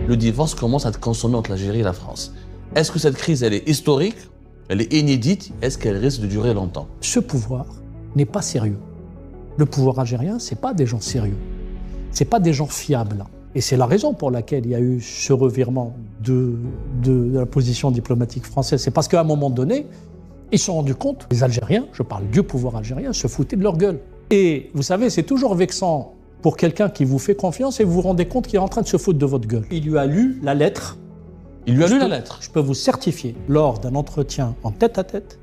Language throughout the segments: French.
le divorce commence à être consommé entre l'Algérie et la France. Est-ce que cette crise, elle est historique, elle est inédite, est-ce qu'elle risque de durer longtemps? Ce pouvoir n'est pas sérieux. Le pouvoir algérien, ce n'est pas des gens sérieux. Ce n'est pas des gens fiables. Et c'est la raison pour laquelle il y a eu ce revirement de la position diplomatique française. C'est parce qu'à un moment donné, ils se sont rendus compte, les Algériens, je parle du pouvoir algérien, se foutaient de leur gueule. Et vous savez, c'est toujours vexant pour quelqu'un qui vous fait confiance et vous vous rendez compte qu'il est en train de se foutre de votre gueule. Il lui a lu la lettre. Il lui a lu la lettre. Je peux vous certifier, lors d'un entretien en tête-à-tête,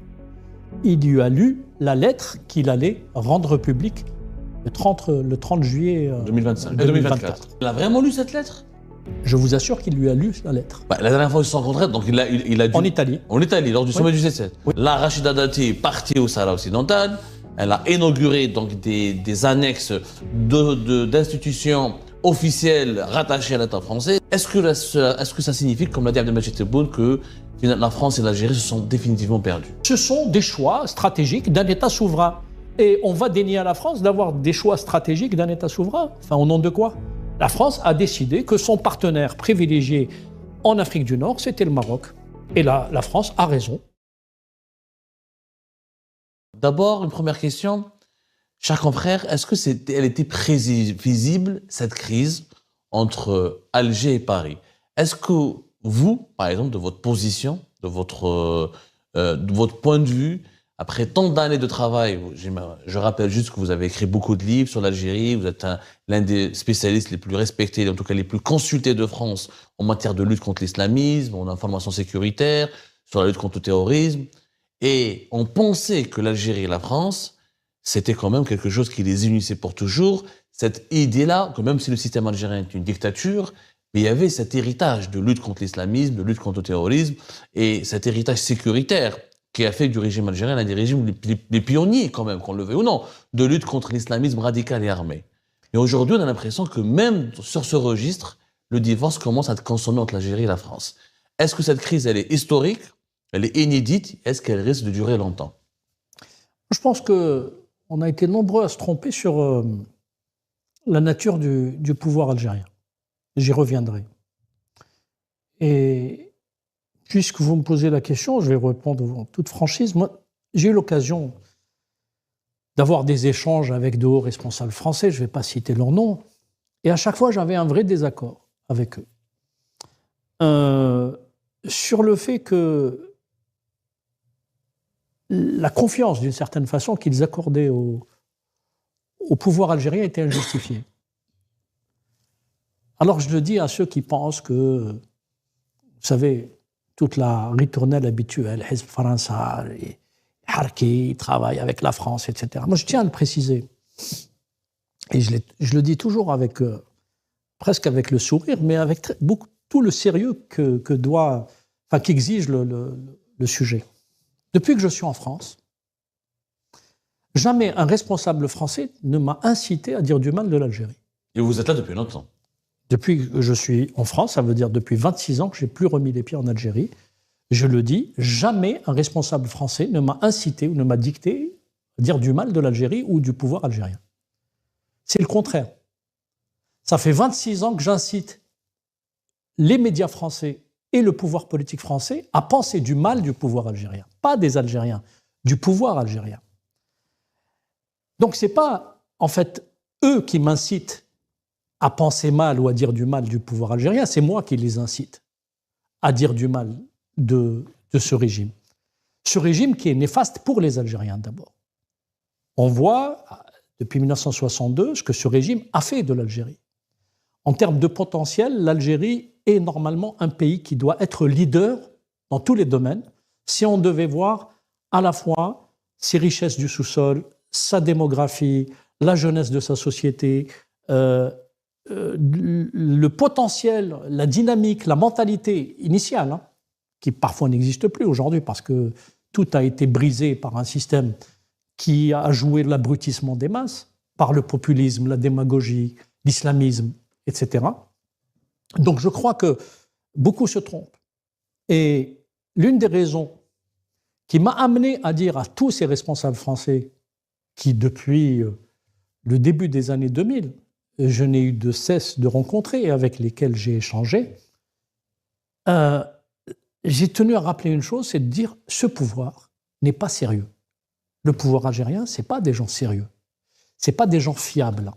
il lui a lu la lettre qu'il allait rendre publique le 30 juillet 2024. Il a vraiment lu cette lettre? Je vous assure qu'il lui a lu la lettre. La dernière fois ils se sont rencontrés, donc il a dû... En Italie. En Italie, lors du sommet du G7. Oui. Là, Rachida Dati est partie au Sahara occidental. Elle a inauguré donc des annexes d'institutions officielles rattachées à l'État français. Est-ce que ça signifie, comme l'a dit Abdelmajid Tebboune, que la France et l'Algérie se sont définitivement perdus? Ce sont des choix stratégiques d'un État souverain. Et on va dénier à la France d'avoir des choix stratégiques d'un État souverain. Enfin, au nom de quoi? La France a décidé que son partenaire privilégié en Afrique du Nord, c'était le Maroc. Et là, la France a raison. D'abord, une première question. Cher confrère, est-ce que elle était prévisible, cette crise entre Alger et Paris? Est-ce que vous, par exemple, de votre position, de votre point de vue, après tant d'années de travail, je rappelle juste que vous avez écrit beaucoup de livres sur l'Algérie, vous êtes l'un des spécialistes les plus respectés, en tout cas les plus consultés de France en matière de lutte contre l'islamisme, en information sécuritaire, sur la lutte contre le terrorisme. Et on pensait que l'Algérie et la France, c'était quand même quelque chose qui les unissait pour toujours. Cette idée-là, que même si le système algérien est une dictature, mais il y avait cet héritage de lutte contre l'islamisme, de lutte contre le terrorisme, et cet héritage sécuritaire qui a fait du régime algérien l'un des régimes les pionniers, quand même, qu'on le veuille ou non, de lutte contre l'islamisme radical et armé. Et aujourd'hui, on a l'impression que même sur ce registre, le divorce commence à être consommé entre l'Algérie et la France. Est-ce que cette crise, elle est historique? Elle est inédite? Est-ce qu'elle risque de durer longtemps? Je pense qu'on a été nombreux à se tromper sur la nature du pouvoir algérien. J'y reviendrai. Et puisque vous me posez la question, je vais répondre en toute franchise. Moi, j'ai eu l'occasion d'avoir des échanges avec de hauts responsables français, je ne vais pas citer leur nom, et à chaque fois, j'avais un vrai désaccord avec eux. Sur le fait que la confiance, d'une certaine façon, qu'ils accordaient au pouvoir algérien était injustifiée. Alors je le dis à ceux qui pensent que, vous savez, toute la ritournelle habituelle, Hizb Faransa, Harki, travaille avec la France, etc. Moi, je tiens à le préciser. Et je le dis toujours avec, presque avec le sourire, mais avec tout le sérieux qu'exige le sujet. Depuis que je suis en France, jamais un responsable français ne m'a incité à dire du mal de l'Algérie. Et vous êtes là depuis longtemps? Depuis que je suis en France, ça veut dire depuis 26 ans que je n'ai plus remis les pieds en Algérie. Je le dis, jamais un responsable français ne m'a incité ou ne m'a dicté à dire du mal de l'Algérie ou du pouvoir algérien. C'est le contraire. Ça fait 26 ans que j'incite les médias français et le pouvoir politique français à penser du mal du pouvoir algérien. Pas des Algériens, du pouvoir algérien. Donc ce n'est pas, en fait, eux qui m'incitent à penser mal ou à dire du mal du pouvoir algérien, c'est moi qui les incite à dire du mal de ce régime. Ce régime qui est néfaste pour les Algériens d'abord. On voit, depuis 1962, ce que ce régime a fait de l'Algérie. En termes de potentiel, l'Algérie est normalement un pays qui doit être leader dans tous les domaines, si on devait voir à la fois ses richesses du sous-sol, sa démographie, la jeunesse de sa société, le potentiel, la dynamique, la mentalité initiale, qui parfois n'existe plus aujourd'hui parce que tout a été brisé par un système qui a joué l'abrutissement des masses, par le populisme, la démagogie, l'islamisme, etc. Donc je crois que beaucoup se trompent. Et l'une des raisons qui m'a amené à dire à tous ces responsables français qui, depuis le début des années 2000, je n'ai eu de cesse de rencontrer et avec lesquels j'ai échangé, J'ai tenu à rappeler une chose, c'est de dire ce pouvoir n'est pas sérieux. Le pouvoir algérien, ce n'est pas des gens sérieux. Ce n'est pas des gens fiables.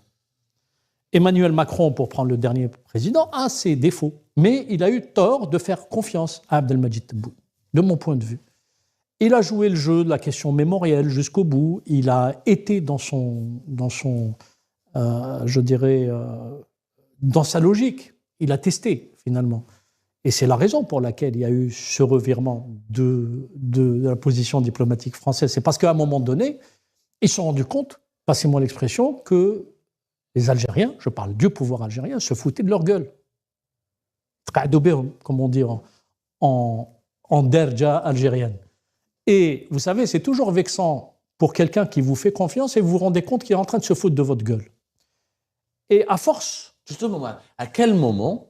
Emmanuel Macron, pour prendre le dernier président, a ses défauts. Mais il a eu tort de faire confiance à Abdelmadjid Tebboune, de mon point de vue. Il a joué le jeu de la question mémorielle jusqu'au bout. Il a été dans sa logique. Il a testé, finalement. Et c'est la raison pour laquelle il y a eu ce revirement de la position diplomatique française. C'est parce qu'à un moment donné, ils se sont rendus compte, passez-moi l'expression, que les Algériens, je parle du pouvoir algérien, se foutaient de leur gueule. Comme on dit en derja algérienne. Et vous savez, c'est toujours vexant pour quelqu'un qui vous fait confiance et vous vous rendez compte qu'il est en train de se foutre de votre gueule. Et à force... Justement, à quel moment,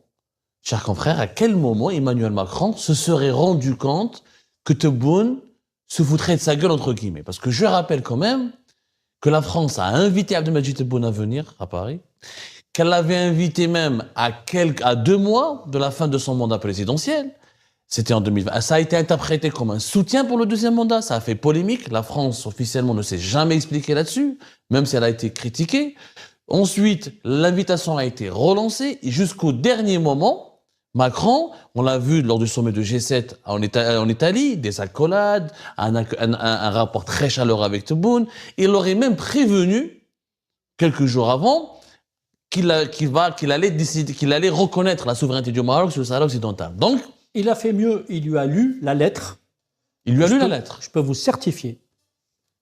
cher confrère, à quel moment Emmanuel Macron se serait rendu compte que Tebboune se foutrait de sa gueule, entre guillemets? Parce que je rappelle quand même que la France a invité Abdelmadjid Tebboune à venir à Paris, qu'elle l'avait invité même à 2 mois de la fin de son mandat présidentiel. C'était en 2020. Ça a été interprété comme un soutien pour le deuxième mandat. Ça a fait polémique. La France, officiellement, ne s'est jamais expliquée là-dessus, même si elle a été critiquée. Ensuite, l'invitation a été relancée et jusqu'au dernier moment, Macron, on l'a vu lors du sommet de G7 en Italie, des accolades, un rapport très chaleureux avec Tebboune. Il aurait même prévenu, quelques jours avant, qu'il allait reconnaître la souveraineté du Maroc sur le Sahara occidental. Donc, il a fait mieux, il lui a lu la lettre. Il lui a lu la lettre. Je peux vous certifier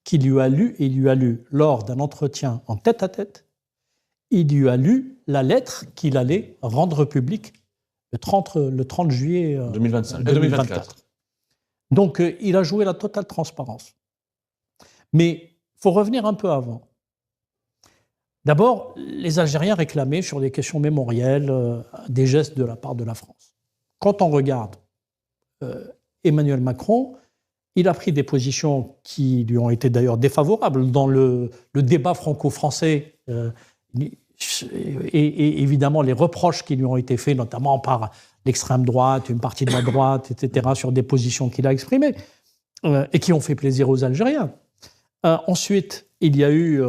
qu'il lui a lu lors d'un entretien en tête-à-tête, il lui a lu la lettre qu'il allait rendre publique le 30 juillet 2024. Donc, il a joué la totale transparence. Mais il faut revenir un peu avant. D'abord, les Algériens réclamaient sur des questions mémorielles des gestes de la part de la France. Quand on regarde Emmanuel Macron, il a pris des positions qui lui ont été d'ailleurs défavorables dans le débat franco-français et évidemment les reproches qui lui ont été faits, notamment par l'extrême droite, une partie de la droite, etc., sur des positions qu'il a exprimées et qui ont fait plaisir aux Algériens. Ensuite, il y a eu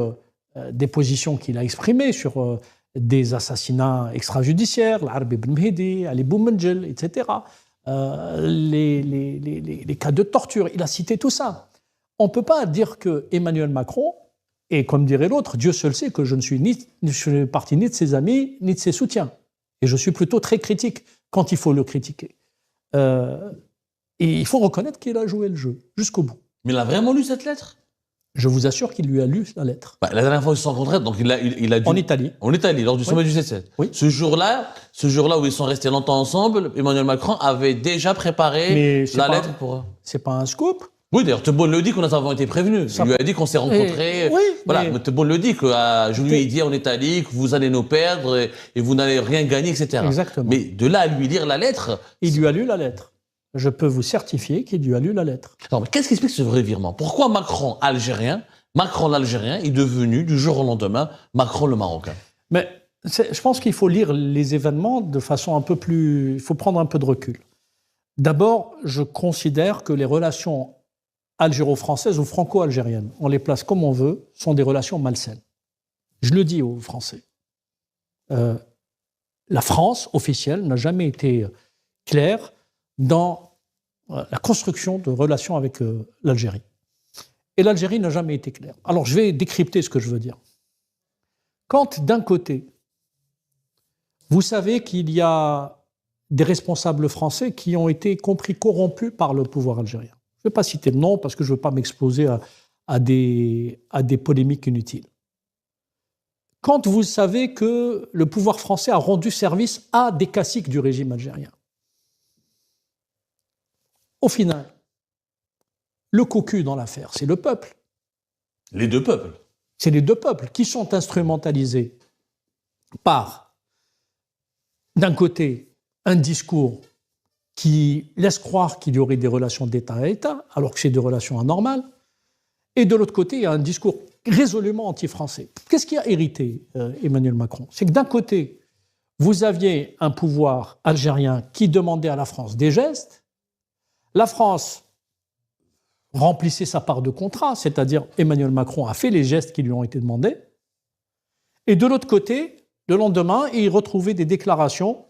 des positions qu'il a exprimées sur des assassinats extrajudiciaires, l'Arbi ibn Mehdi, Ali Boumendjel, etc., les cas de torture. Il a cité tout ça. On ne peut pas dire que Emmanuel Macron, et comme dirait l'autre, Dieu seul sait que je ne fais partie ni de ses amis, ni de ses soutiens. Et je suis plutôt très critique quand il faut le critiquer. Et il faut reconnaître qu'il a joué le jeu jusqu'au bout. Mais il a vraiment lu cette lettre? Je vous assure qu'il lui a lu la lettre. La dernière fois ils se sont rencontrés, donc il a dû... En Italie. En Italie, lors du sommet du G7. Oui. Ce jour-là où ils sont restés longtemps ensemble, Emmanuel Macron avait déjà préparé la lettre pour... C'est pas un scoop. Oui, d'ailleurs, Tebboune le dit qu'on avons été prévenus. Il lui a dit qu'on s'est rencontrés. Oui, voilà, mais Tebboune le dit que je lui ai dit en Italie que vous allez nous perdre et vous n'allez rien gagner, etc. Exactement. Mais de là à lui lire la lettre... Il lui a lu la lettre. Je peux vous certifier qu'il lui a lu la lettre. Alors, mais qu'est-ce qui explique ce revirement? Pourquoi Macron l'Algérien est devenu, du jour au lendemain, Macron le Marocain? Mais je pense qu'il faut lire les événements de façon un peu plus... Il faut prendre un peu de recul. D'abord, je considère que les relations algéro-françaises ou franco-algériennes, on les place comme on veut, sont des relations malsaines. Je le dis aux Français. La France officielle n'a jamais été claire dans la construction de relations avec l'Algérie. Et l'Algérie n'a jamais été claire. Alors, je vais décrypter ce que je veux dire. Quand, d'un côté, vous savez qu'il y a des responsables français qui ont été compris corrompus par le pouvoir algérien. Je ne vais pas citer le nom parce que je ne veux pas m'exposer à des polémiques inutiles. Quand vous savez que le pouvoir français a rendu service à des caciques du régime algérien, au final, le cocu dans l'affaire, c'est le peuple. Les deux peuples. C'est les deux peuples qui sont instrumentalisés par, d'un côté, un discours qui laisse croire qu'il y aurait des relations d'État à État, alors que c'est des relations anormales, et de l'autre côté, il y a un discours résolument anti-français. Qu'est-ce qui a hérité Emmanuel Macron? C'est que d'un côté, vous aviez un pouvoir algérien qui demandait à la France des gestes. La France remplissait sa part de contrat, c'est-à-dire Emmanuel Macron a fait les gestes qui lui ont été demandés. Et de l'autre côté, le lendemain, il retrouvait des déclarations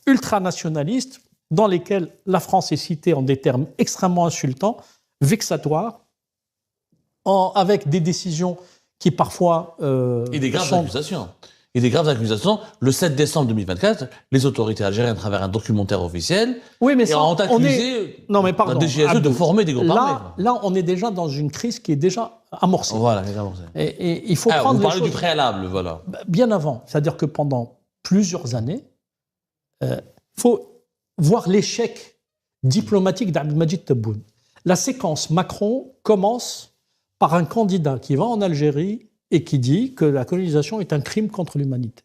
ultranationalistes dans lesquelles la France est citée en des termes extrêmement insultants, vexatoires, avec des décisions qui parfois... et des graves accusations. Et des graves accusations. Le 7 décembre 2024, les autorités algériennes, à travers un documentaire officiel, oui, mais ça, ont accusé non, mais pardon, la DGSE de former des groupes armés. Là, on est déjà dans une crise qui est déjà amorcée. Voilà, c'est amorcé. Et il faut prendre vous parlez les choses du préalable, voilà. bien avant. C'est-à-dire que pendant plusieurs années, il faut voir l'échec diplomatique d'Abdelmadjid Tebboune. La séquence Macron commence par un candidat qui va en Algérie et qui dit que la colonisation est un crime contre l'humanité.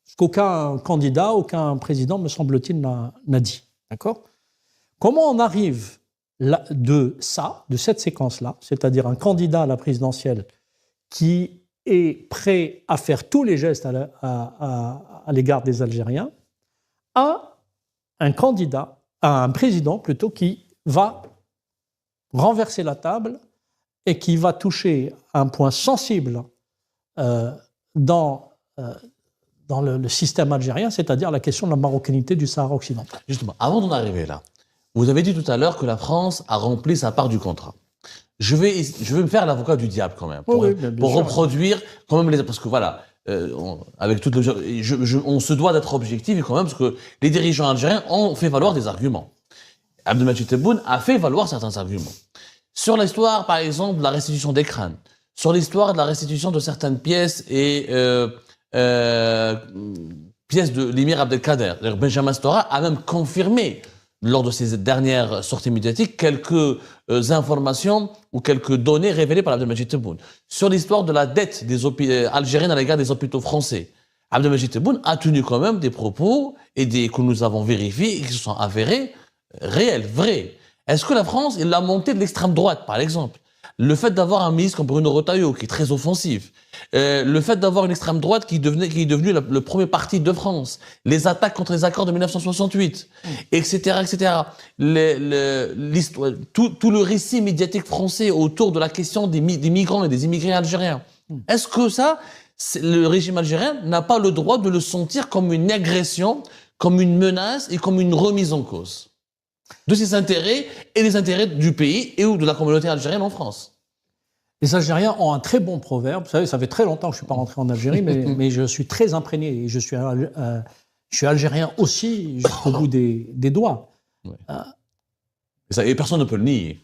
Ce qu'aucun candidat, aucun président, me semble-t-il, n'a dit. D'accord ? Comment on arrive de cette séquence-là, c'est-à-dire un candidat à la présidentielle qui est prêt à faire tous les gestes à l'égard des Algériens, à un candidat, à un président plutôt, qui va renverser la table et qui va toucher un point sensible dans le système algérien, c'est-à-dire la question de la marocanité du Sahara occidental. Justement, avant d'en arriver là, vous avez dit tout à l'heure que la France a rempli sa part du contrat. Je vais me faire l'avocat du diable quand même, pour reproduire quand même parce que voilà, avec toute on se doit d'être objectif quand même, parce que les dirigeants algériens ont fait valoir des arguments. Abdelmadjid Tebboune a fait valoir certains arguments. Sur l'histoire, par exemple, de la restitution des crânes, sur l'histoire de la restitution de certaines pièces et pièces de l'émir Abdelkader. Benjamin Stora a même confirmé, lors de ses dernières sorties médiatiques, quelques informations ou quelques données révélées par Abdelmadjid Tebboune. Sur l'histoire de la dette des algériennes à l'égard des hôpitaux français, Abdelmadjid Tebboune a tenu quand même des propos que nous avons vérifiés et qui se sont avérés réels, vrais. Est-ce que la France, il l'a montée de l'extrême droite, par exemple? Le fait d'avoir un ministre comme Bruno Retailleau, qui est très offensif, le fait d'avoir une extrême droite qui est devenue le premier parti de France, les attaques contre les accords de 1968, etc., etc. Tout le récit médiatique français autour de la question des migrants et des immigrés algériens. Est-ce que le régime algérien n'a pas le droit de le sentir comme une agression, comme une menace et comme une remise en cause de ses intérêts et des intérêts du pays et ou de la communauté algérienne en France? Les Algériens ont un très bon proverbe. Vous savez, ça fait très longtemps que je ne suis pas rentré en Algérie, mais je suis très imprégné. Et je suis algérien aussi jusqu'au bout des doigts. Ouais. Et personne ne peut le nier.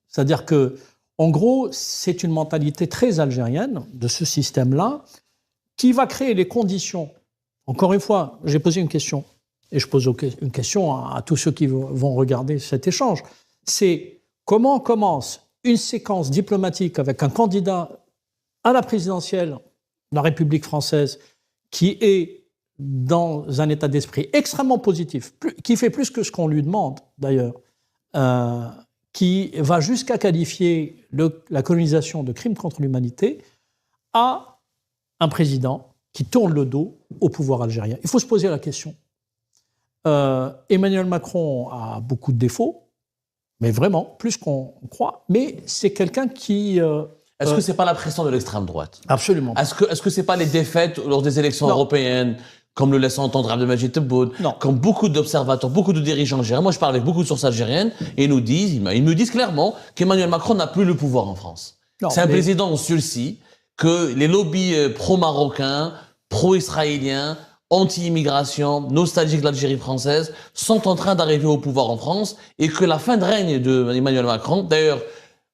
C'est-à-dire que, en gros, c'est une mentalité très algérienne de ce système-là qui va créer les conditions. Encore une fois, j'ai posé une question, et je pose une question à tous ceux qui vont regarder cet échange. C'est comment commence une séquence diplomatique avec un candidat à la présidentielle de la République française qui est dans un état d'esprit extrêmement positif, qui fait plus que ce qu'on lui demande d'ailleurs, qui va jusqu'à qualifier la colonisation de crime contre l'humanité, à un président qui tourne le dos au pouvoir algérien. Il faut se poser la question. Emmanuel Macron a beaucoup de défauts, mais vraiment, plus qu'on croit. Mais c'est quelqu'un qui... Est-ce que c'est pas la pression de l'extrême droite? Absolument. Est-ce que c'est pas les défaites lors des élections européennes, comme le laisse entendre Abdelmadjid Tebboune, comme beaucoup d'observateurs, beaucoup de dirigeants algériens? Moi, je parle avec beaucoup de sources algériennes et ils me disent clairement qu'Emmanuel Macron n'a plus le pouvoir en France. C'est un président en sursis, que les lobbies pro-marocains, pro-israéliens, anti-immigration, nostalgiques de l'Algérie française, sont en train d'arriver au pouvoir en France et que la fin de règne d'Emmanuel Macron, d'ailleurs,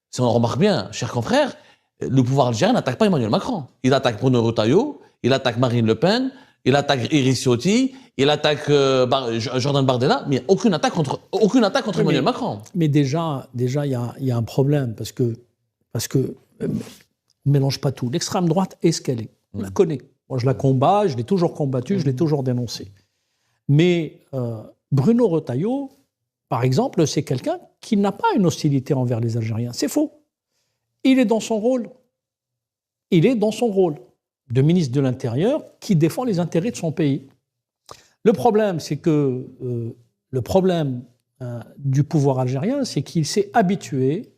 si on remarque bien, chers confrères, le pouvoir algérien n'attaque pas Emmanuel Macron. Il attaque Bruno Retailleau, il attaque Marine Le Pen, il attaque Iris Ciotti, il attaque Jordan Bardella, mais aucune attaque contre Emmanuel Macron. Mais déjà, il y a un problème parce que on mélange pas tout. L'extrême droite est ce qu'elle est. On la connaît. Moi, je la combats, je l'ai toujours combattue, je l'ai toujours dénoncée. Mais Bruno Retailleau, par exemple, c'est quelqu'un qui n'a pas une hostilité envers les Algériens. C'est faux. Il est dans son rôle. il est dans son rôle de ministre de l'Intérieur qui défend les intérêts de son pays. Le problème, c'est que du pouvoir algérien, c'est qu'il s'est habitué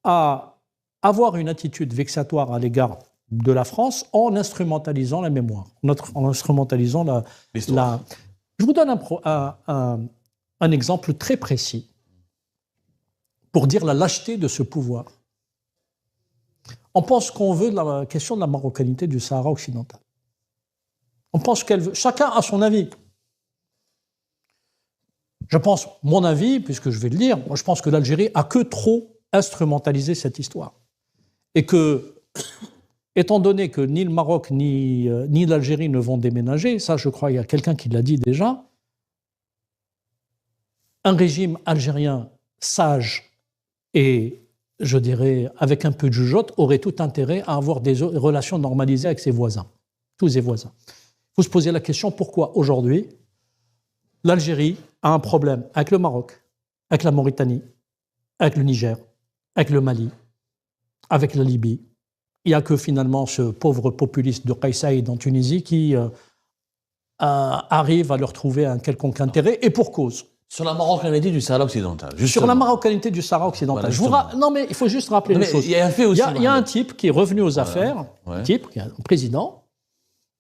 à avoir une attitude vexatoire à l'égard de la France en instrumentalisant la mémoire, en instrumentalisant la. Je vous donne un exemple très précis pour dire la lâcheté de ce pouvoir. On pense qu'on veut de la question de la marocanité du Sahara occidental. On pense qu'elle veut. Chacun a son avis. Je pense, mon avis, puisque je vais le dire, moi je pense que l'Algérie a que trop instrumentalisé cette histoire. Et que, étant donné que ni le Maroc ni l'Algérie ne vont déménager, ça je crois qu'il y a quelqu'un qui l'a dit déjà, un régime algérien sage et, je dirais, avec un peu de jugeote, aurait tout intérêt à avoir des relations normalisées avec ses voisins, tous ses voisins. Il faut se poser la question, pourquoi aujourd'hui l'Algérie a un problème avec le Maroc, avec la Mauritanie, avec le Niger, avec le Mali, avec la Libye. Il n'y a que finalement ce pauvre populiste de Kais Saïd en Tunisie qui arrive à leur trouver un quelconque intérêt, et pour cause. Sur la marocanité du Sahara occidental. Justement. Sur la marocanité du Sahara occidental. Voilà, non, mais il faut juste rappeler les choses. Il y a un fait aussi. Il y a un type qui est revenu aux affaires, un type, qui est un président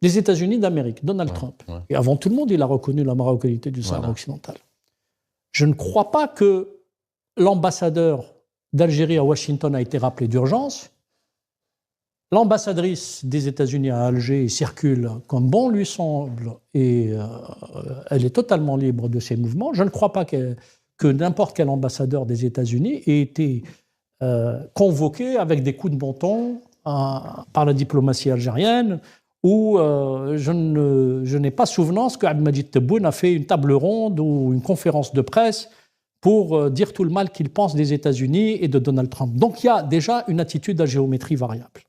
des États-Unis d'Amérique, Donald Trump. Et avant tout le monde, il a reconnu la marocanité du Sahara occidental. Je ne crois pas que l'ambassadeur d'Algérie à Washington a été rappelé d'urgence. L'ambassadrice des États-Unis à Alger circule comme bon lui semble et elle est totalement libre de ses mouvements. Je ne crois pas que n'importe quel ambassadeur des États-Unis ait été convoqué avec des coups de bâton par la diplomatie algérienne, où je n'ai pas souvenance qu'Abdelmadjid Tebboune a fait une table ronde ou une conférence de presse pour dire tout le mal qu'il pense des États-Unis et de Donald Trump. Donc il y a déjà une attitude à géométrie variable.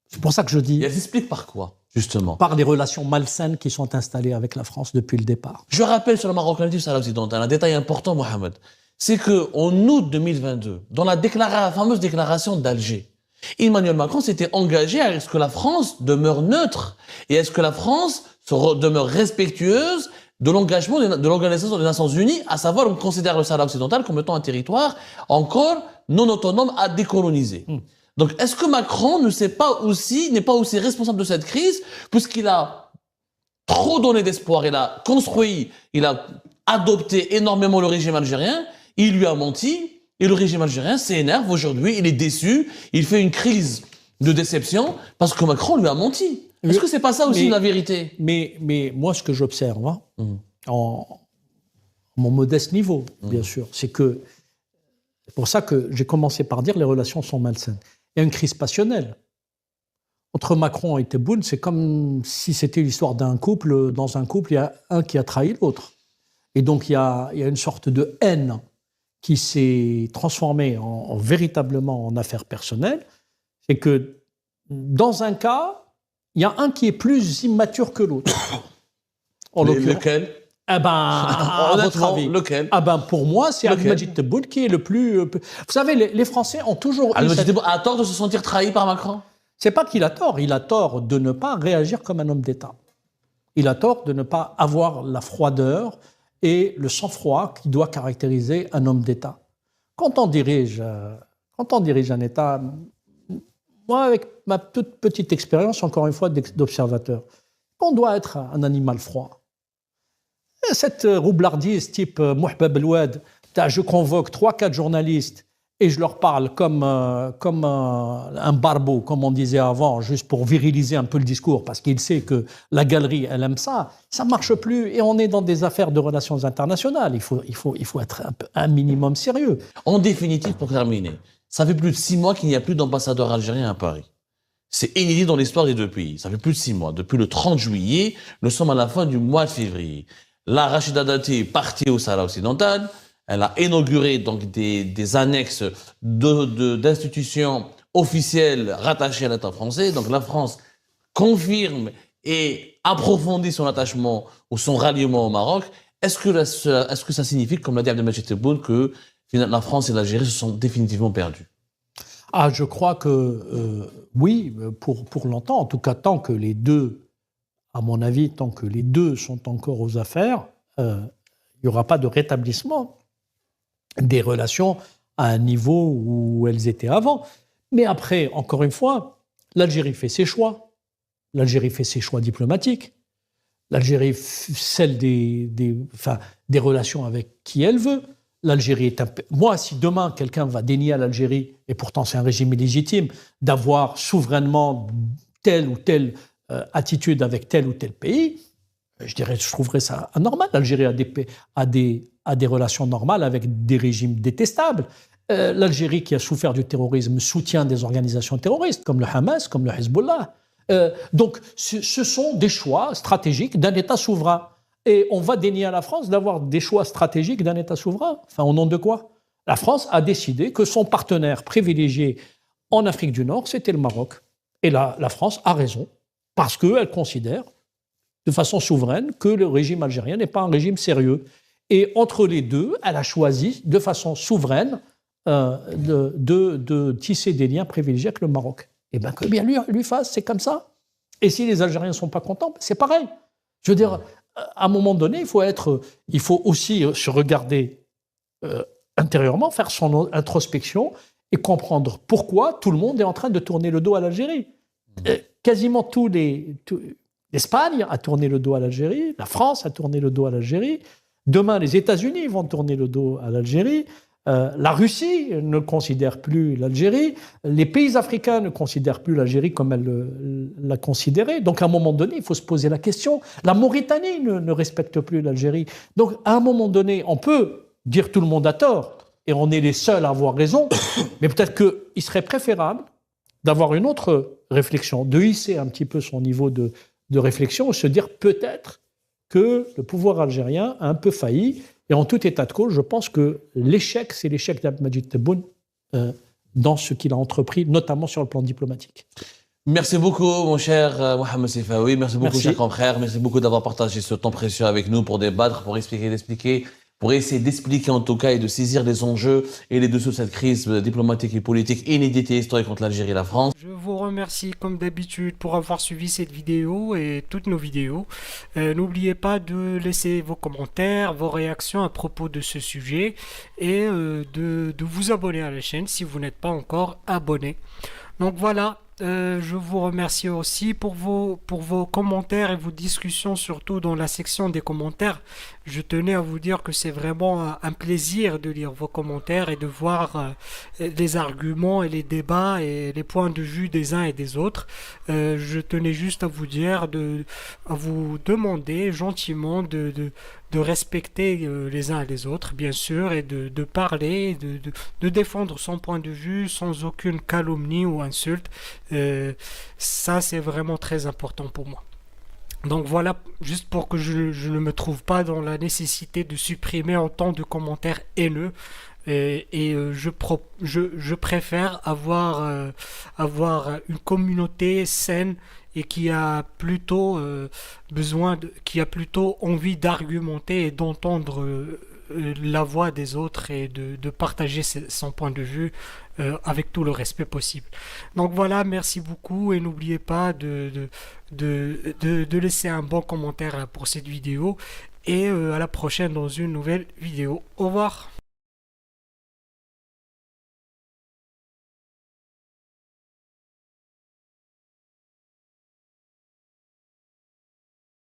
C'est pour ça que je dis... Et elle s'explique par quoi, justement? Par les relations malsaines qui sont installées avec la France depuis le départ. Je rappelle sur la marocanité du Sahara occidental un détail important, Mohamed. C'est qu'en août 2022, dans la fameuse déclaration d'Alger, Emmanuel Macron s'était engagé à ce que la France demeure neutre et à ce que la France demeure respectueuse de l'engagement de l'Organisation des Nations Unies, à savoir qu'on considère le Sahara occidental comme étant un territoire encore non autonome à décoloniser. Donc, est-ce que Macron n'est pas aussi responsable de cette crise, puisqu'il a trop donné d'espoir, il a adopté énormément le régime algérien, il lui a menti, et le régime algérien s'énerve aujourd'hui, il est déçu, il fait une crise de déception, parce que Macron lui a menti. Est-ce que c'est pas ça aussi la vérité? Mais moi, ce que j'observe, en mon modeste niveau, bien sûr, c'est pour ça que j'ai commencé par dire les relations sont malsaines. Il y a une crise passionnelle. Entre Macron et Tebboune, c'est comme si c'était l'histoire d'un couple. Dans un couple, il y a un qui a trahi l'autre. Et donc, il y a une sorte de haine qui s'est transformée véritablement en affaire personnelle. C'est que, dans un cas, il y a un qui est plus immature que l'autre. Lequel? Eh ben, à votre avis, lequel? Ah ben, pour moi, c'est Abdelmadjid Tebboune qui est le plus... Vous savez, les Français ont toujours... Abdelmadjid Tebboune a tort de se sentir trahi par Macron? C'est pas qu'il a tort. Il a tort de ne pas réagir comme un homme d'État. Il a tort de ne pas avoir la froideur et le sang-froid qui doit caractériser un homme d'État. Quand on dirige un État... Moi, avec ma toute petite expérience, encore une fois, d'observateur, on doit être un animal froid. Cette roublardise type Mouhbab El-Oued, je convoque 3-4 journalistes et je leur parle comme un barbeau, comme on disait avant, juste pour viriliser un peu le discours, parce qu'il sait que la galerie, elle aime ça. Ça ne marche plus et on est dans des affaires de relations internationales. Il faut être un minimum sérieux. En définitive, pour terminer, ça fait plus de 6 mois qu'il n'y a plus d'ambassadeur algérien à Paris. C'est inédit dans l'histoire des deux pays. Ça fait plus de 6 mois. Depuis le 30 juillet, nous sommes à la fin du mois de février. Là, Rachida Dati est partie au Sahara occidental. Elle a inauguré donc des annexes d'institutions officielles rattachées à l'État français. Donc la France confirme et approfondit son attachement ou son ralliement au Maroc. Est-ce que ça signifie, comme l'a dit Abdelmadjid Tebboune, que la France et l'Algérie se sont définitivement perdues? Je crois que oui, pour longtemps, en tout cas tant que les deux, à mon avis, tant que les deux sont encore aux affaires, il n'y aura pas de rétablissement des relations à un niveau où elles étaient avant. Mais après, encore une fois, l'Algérie fait ses choix. L'Algérie fait ses choix diplomatiques. L'Algérie scelle des relations avec qui elle veut. L'Algérie est Moi, si demain, quelqu'un va dénier à l'Algérie, et pourtant c'est un régime illégitime, d'avoir souverainement telle ou telle attitude avec tel ou tel pays, je trouverais ça anormal. L'Algérie a des relations normales avec des régimes détestables. L'Algérie, qui a souffert du terrorisme, soutient des organisations terroristes, comme le Hamas, comme le Hezbollah. Donc, ce sont des choix stratégiques d'un État souverain. Et on va dénier à la France d'avoir des choix stratégiques d'un État souverain. Enfin, au nom de quoi? La France a décidé que son partenaire privilégié en Afrique du Nord, c'était le Maroc. Et la France a raison, parce qu'elle considère, de façon souveraine, que le régime algérien n'est pas un régime sérieux. Et entre les deux, elle a choisi, de façon souveraine, de tisser des liens privilégiés avec le Maroc. Et bien, que bien lui fasse, c'est comme ça. Et si les Algériens ne sont pas contents, c'est pareil. Je veux dire, à un moment donné, il faut aussi se regarder intérieurement, faire son introspection et comprendre pourquoi tout le monde est en train de tourner le dos à l'Algérie. Quasiment l'Espagne a tourné le dos à l'Algérie, la France a tourné le dos à l'Algérie, demain les États-Unis vont tourner le dos à l'Algérie, la Russie ne considère plus l'Algérie, les pays africains ne considèrent plus l'Algérie comme elle l'a considérée. Donc à un moment donné, il faut se poser la question. La Mauritanie ne respecte plus l'Algérie. Donc à un moment donné, on peut dire tout le monde a tort, et on est les seuls à avoir raison, mais peut-être qu'il serait préférable d'avoir une autre réflexion, de hisser un petit peu son niveau de réflexion et se dire peut-être que le pouvoir algérien a un peu failli. Et en tout état de cause, je pense que l'échec, c'est l'échec d'Abdelmadjid Tebboune dans ce qu'il a entrepris, notamment sur le plan diplomatique. Merci beaucoup, mon cher Mohamed Seyfaoui. Merci beaucoup, cher confrère. Merci beaucoup d'avoir partagé ce temps précieux avec nous pour débattre, pour expliquer, pour essayer d'expliquer en tout cas et de saisir les enjeux et les dessous de cette crise diplomatique et politique inédite et historique entre l'Algérie et la France. Je vous remercie comme d'habitude pour avoir suivi cette vidéo et toutes nos vidéos. N'oubliez pas de laisser vos commentaires, vos réactions à propos de ce sujet et de vous abonner à la chaîne si vous n'êtes pas encore abonné. Donc voilà. Je vous remercie aussi pour vos commentaires et vos discussions, surtout dans la section des commentaires. Je tenais à vous dire que c'est vraiment un plaisir de lire vos commentaires et de voir les arguments et les débats et les points de vue des uns et des autres. Je tenais juste à vous dire, à vous demander gentiment de respecter les uns et les autres, bien sûr, et de parler, de défendre son point de vue sans aucune calomnie ou insulte. Ça, c'est vraiment très important pour moi. Donc voilà, juste pour que je ne me trouve pas dans la nécessité de supprimer autant de commentaires haineux. Je préfère avoir une communauté saine et qui a plutôt qui a plutôt envie d'argumenter et d'entendre la voix des autres et de partager son point de vue avec tout le respect possible. Donc voilà, merci beaucoup et n'oubliez pas de laisser un bon commentaire pour cette vidéo et à la prochaine dans une nouvelle vidéo. Au revoir.